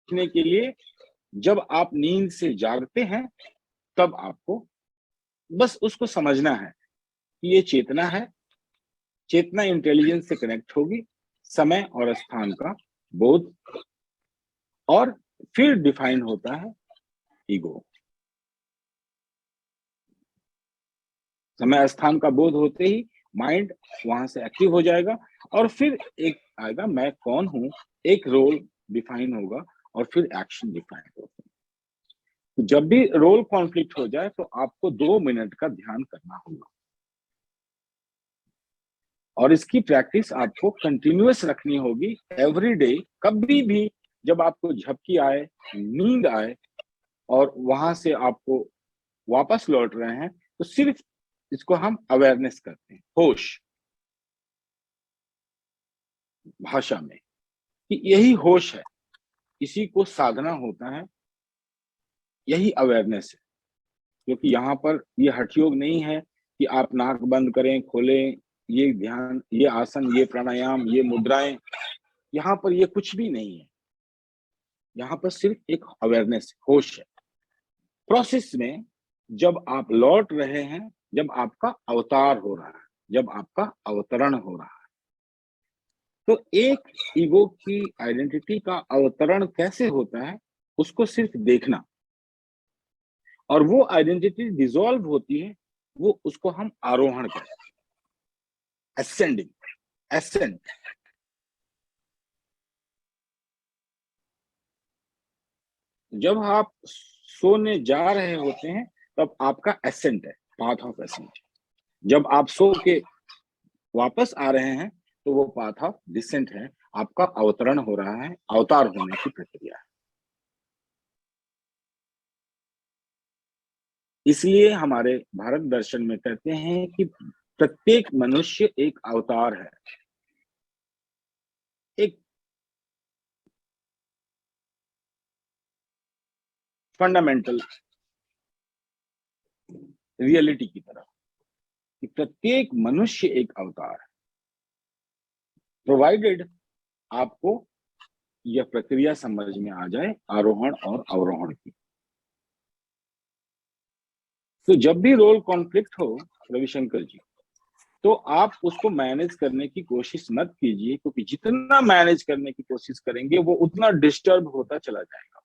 समझने के लिए जब आप नींद से जागते हैं तब आपको बस उसको समझना है कि ये चेतना है, चेतना इंटेलिजेंस से कनेक्ट होगी, समय और स्थान का बोध, और फिर डिफाइन होता है ईगो। समय स्थान का बोध होते ही माइंड वहां से एक्टिव हो जाएगा और फिर एक आएगा मैं कौन हूं, एक रोल डिफाइन होगा और फिर एक्शन डिफाइन होगा। तो जब भी रोल कॉन्फ्लिक्ट हो जाए तो आपको 2 मिनट का ध्यान करना होगा और इसकी प्रैक्टिस आपको कंटिन्यूअस रखनी होगी एवरी डे। कभी भी जब आपको झपकी आए, नींद आए और वहां से आपको वापस लौट रहे हैं तो सिर्फ इसको हम अवेयरनेस करते हैं, होश भाषा में, कि यही होश है, इसी को साधना होता है, यही अवेयरनेस है। क्योंकि यहाँ पर ये हठयोग नहीं है कि आप नाक बंद करें खोलें, ये ध्यान, ये आसन, ये प्राणायाम, ये मुद्राएं, यहाँ पर ये कुछ भी नहीं है। यहाँ पर सिर्फ एक अवेयरनेस, होश है। प्रोसेस में जब आप लौट रहे हैं, जब आपका अवतार हो रहा है, जब आपका अवतरण हो रहा है, तो एक ईगो की आइडेंटिटी का अवतरण कैसे होता है उसको सिर्फ देखना, और वो आइडेंटिटी डिसॉल्व होती है, वो उसको हम आरोहण कहते हैं, असेंडिंग, एसेंट। जब आप सोने जा रहे होते हैं तब आपका एसेंट है, पाथ ऑफ एसेंट। जब आप सो के वापस आ रहे हैं तो वो पाथ ऑफ डिसेंट है, आपका अवतरण हो रहा है, अवतार होने की प्रक्रिया है। इसलिए हमारे भारत दर्शन में कहते हैं कि प्रत्येक मनुष्य एक अवतार है, एक फंडामेंटल रियलिटी की तरह, कि प्रत्येक मनुष्य एक अवतार है, प्रोवाइडेड आपको यह प्रक्रिया समझ में आ जाए आरोहण और अवरोहण की। तो जब भी रोल कॉन्फ्लिक्ट हो रविशंकर जी, तो आप उसको मैनेज करने की कोशिश मत कीजिए, क्योंकि जितना मैनेज करने की कोशिश करेंगे वो उतना डिस्टर्ब होता चला जाएगा।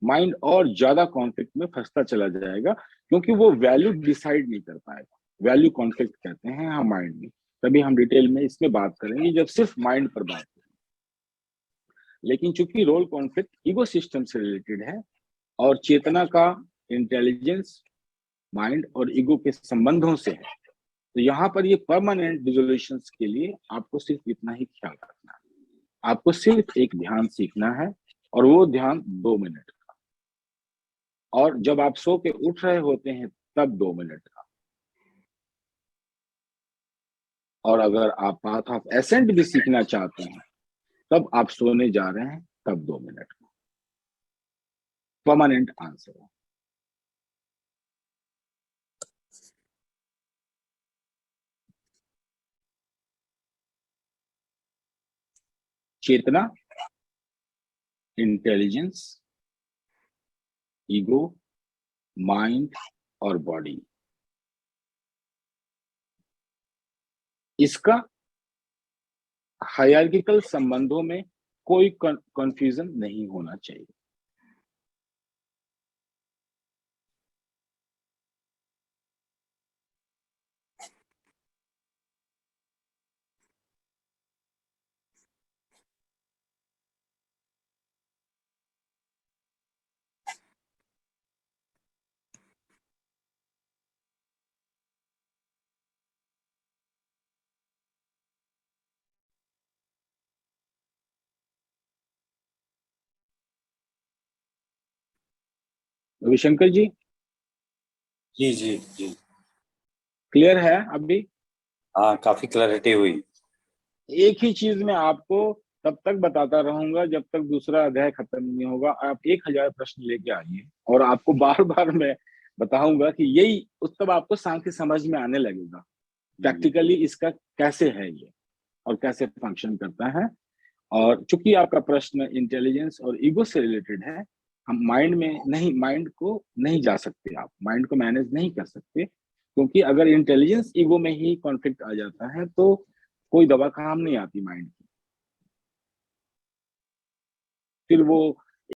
माइंड और ज्यादा कॉन्फ्लिक्ट में फंसता चला जाएगा, क्योंकि वो वैल्यू डिसाइड नहीं कर पाएगा। वैल्यू कॉन्फ्लिक्ट कहते हैं हम माइंड में। तभी हम डिटेल में इसमें बात करेंगे जब सिर्फ माइंड पर बात करेंगे। लेकिन चूंकि रोल कॉन्फ्लिक्ट ईगो सिस्टम से रिलेटेड है और चेतना का इंटेलिजेंस माइंड और ईगो के संबंधों से है, तो यहाँ पर ये परमानेंट डिसोल्यूशन के लिए आपको सिर्फ इतना ही ख्याल रखना है। आपको सिर्फ एक ध्यान सीखना है और वो ध्यान 2 मिनट का, और जब आप सो के उठ रहे होते हैं तब 2 मिनट का, और अगर आप पाथ ऑफ एसेंट भी सीखना चाहते हैं तब आप सोने जा रहे हैं तब 2 मिनट का। परमानेंट आंसर है। चेतना, इंटेलिजेंस, ईगो, माइंड और बॉडी, इसका हायरार्किकल संबंधों में कोई कंफ्यूजन नहीं होना चाहिए। रविशंकर जी, जी जी जी, क्लियर है अभी? हाँ काफी क्लैरिटी हुई। एक ही चीज मैं आपको तब तक बताता रहूंगा जब तक दूसरा अध्याय खत्म नहीं होगा। आप 1000 प्रश्न लेके आइए और आपको बार बार मैं बताऊंगा कि यही, उस तब आपको सांख्य समझ में आने लगेगा। प्रैक्टिकली इसका कैसे है ये और कैसे फंक्शन करता है। और चूंकि आपका प्रश्न इंटेलिजेंस और ईगो से रिलेटेड है, हम माइंड को नहीं जा सकते, आप माइंड को मैनेज नहीं कर सकते, क्योंकि अगर इंटेलिजेंस ईगो में ही कॉन्फ्लिक्ट आ जाता है तो कोई दवा काम नहीं आती माइंड की। फिर वो